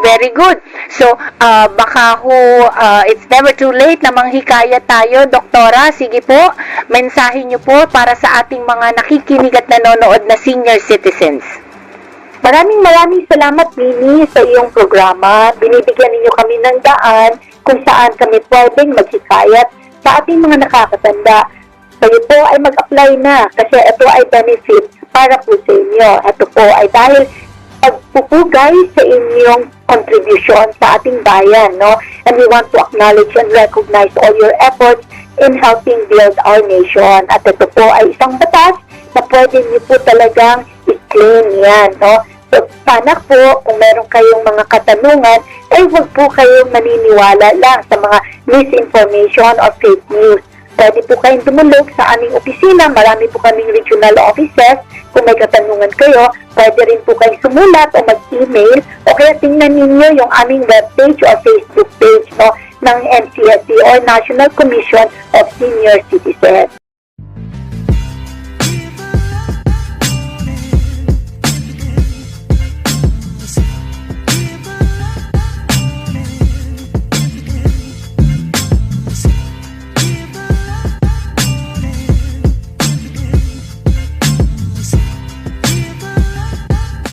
very good. So, baka ho, it's never too late na manghikayat tayo, Doktora. Sige po, mensahe niyo po para sa ating mga nakikinig at nanonood na senior citizens. Maraming salamat, Mini, sa iyong programa. Binibigyan ninyo kami ng daan kung saan kami pwedeng maghikayat sa ating mga nakakatanda. Kayo po ay mag-apply na kasi ito ay benefit para po sa inyo. Ito po ay dahil pagpupugay sa inyong contribution sa ating bayan, no? And we want to acknowledge and recognize all your efforts in helping build our nation. At ito po ay isang batas na pwede niyo po talagang i-claim yan, no? So, sana po, kung meron kayong mga katanungan, ay huwag po kayong naniniwala lang sa mga misinformation or fake news. Pwede po kayong dumulog sa aming opisina. Marami po kaming regional offices. Kung may katanungan kayo, pwede rin po kayong sumulat o mag-email o kaya tingnan ninyo yung aming webpage o Facebook page, no, ng NCSC or National Commission of Senior Citizens.